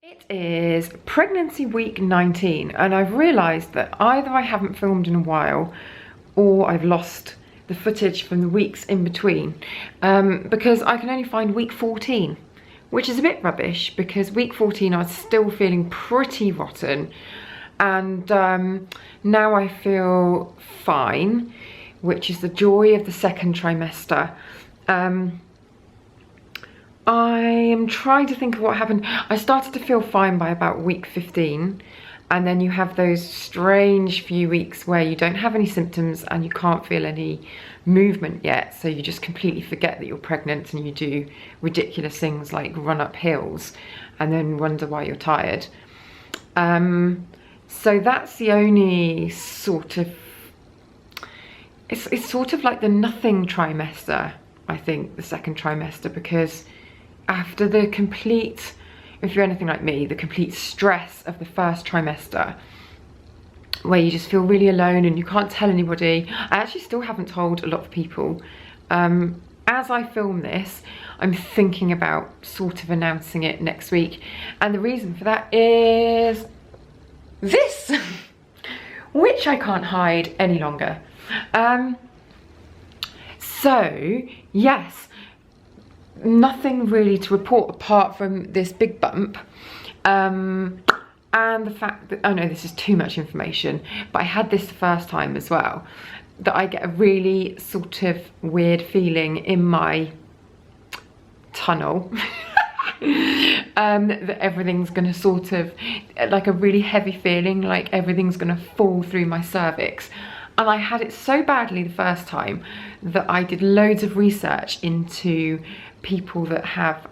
It is pregnancy week 19 and I've realised that either I haven't filmed in a while or I've lost the footage from the weeks in between because I can only find week 14, which is a bit rubbish because week 14 I was still feeling pretty rotten, and now I feel fine, which is the joy of the second trimester. I am trying to think of what happened. I started to feel fine by about week 15, and then you have those strange few weeks where you don't have any symptoms and you can't feel any movement yet, so you just completely forget that you're pregnant and you do ridiculous things like run up hills and then wonder why you're tired. So that's the only sort of, it's sort of like the nothing trimester, I think, the second trimester, because after the complete, if you're anything like me, the complete stress of the first trimester, where you just feel really alone and you can't tell anybody. I actually still haven't told a lot of people. As I film this, I'm thinking about sort of announcing it next week. And the reason for that is this, which I can't hide any longer. So, yes, nothing really to report apart from this big bump and the fact that, oh no, this is too much information, but I had this the first time as well, that I get a really sort of weird feeling in my tunnel that everything's gonna sort of, like a really heavy feeling, like everything's gonna fall through my cervix. And I had it so badly the first time that I did loads of research into people that have,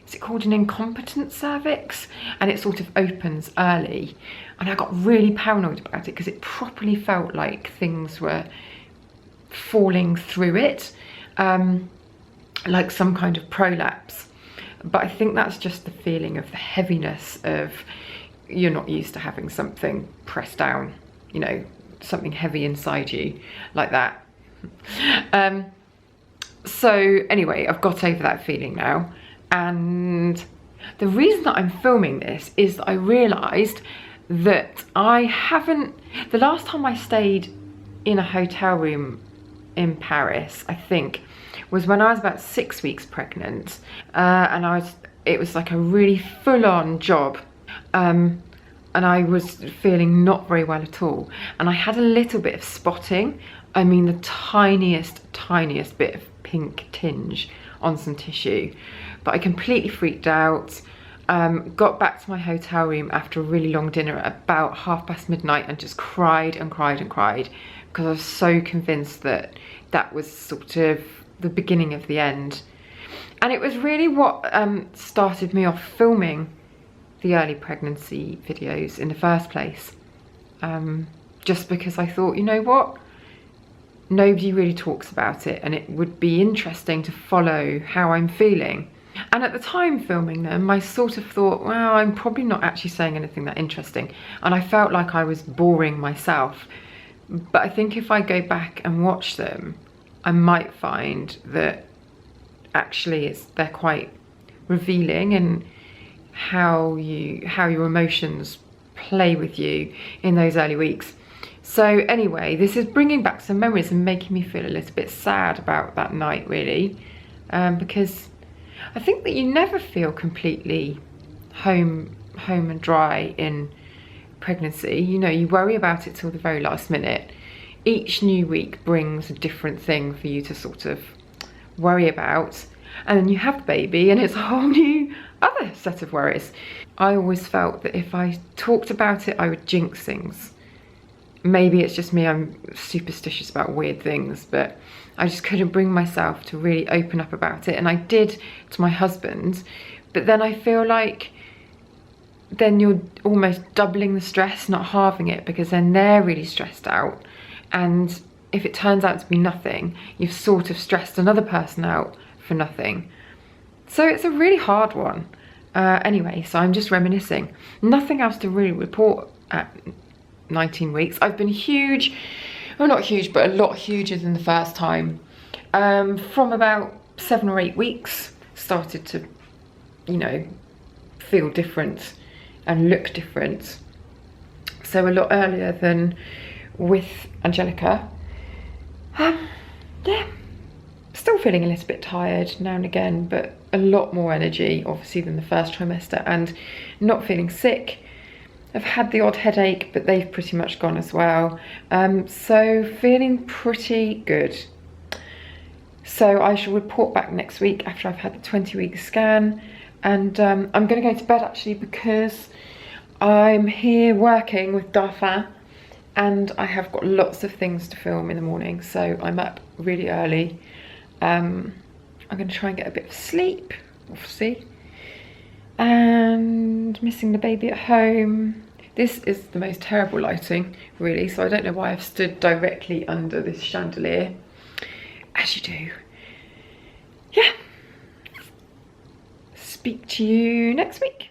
is it called an incompetent cervix? And it sort of opens early. And I got really paranoid about it because it properly felt like things were falling through it, like some kind of prolapse. But I think that's just the feeling of the heaviness of, you're not used to having something pressed down, you know, something heavy inside you like that. So anyway, I've got over that feeling now, and the reason that I'm filming this is that I realised that I haven't, the last time I stayed in a hotel room in Paris, I think, was when I was about 6 weeks pregnant, and it was like a really full-on job, and I was feeling not very well at all, and I had a little bit of spotting. I mean, the tiniest bit of pink tinge on some tissue, but I completely freaked out. Got back to my hotel room after a really long dinner at about midnight and just cried and cried and cried because I was so convinced that that was sort of the beginning of the end. And it was really what started me off filming the early pregnancy videos in the first place, just because I thought, you know what, nobody really talks about it and it would be interesting to follow how I'm feeling. And at the time filming them, I sort of thought, well, I'm probably not actually saying anything that interesting, and I felt like I was boring myself. But I think if I go back and watch them, I might find that actually they're quite revealing in how your emotions play with you in those early weeks. So anyway, this is bringing back some memories and making me feel a little bit sad about that night, really, because I think that you never feel completely home and dry in pregnancy. You know, you worry about it till the very last minute. Each new week brings a different thing for you to sort of worry about, and then you have the baby and it's a whole new other set of worries. I always felt that if I talked about it, I would jinx things. Maybe it's just me, I'm superstitious about weird things, but I just couldn't bring myself to really open up about it. And I did to my husband, but then I feel like then you're almost doubling the stress, not halving it, because then they're really stressed out. And if it turns out to be nothing, you've sort of stressed another person out for nothing. So it's a really hard one. Anyway, so I'm just reminiscing. Nothing else to really report at 19 weeks. I've been huge, well, not huge, but a lot huger than the first time. From about 7 or 8 weeks, started to, you know, feel different and look different. So a lot earlier than with Angelica. Yeah, still feeling a little bit tired now and again, but a lot more energy obviously than the first trimester, and not feeling sick. I've had the odd headache, but they've pretty much gone as well. So feeling pretty good. So I shall report back next week after I've had the 20-week scan, and I'm going to go to bed actually because I'm here working with Dauphin and I have got lots of things to film in the morning, so I'm up really early. I'm going to try and get a bit of sleep, we'll see. And missing the baby at home. This is the most terrible lighting, really, so I don't know why I've stood directly under this chandelier, as you do. Yeah. Speak to you next week.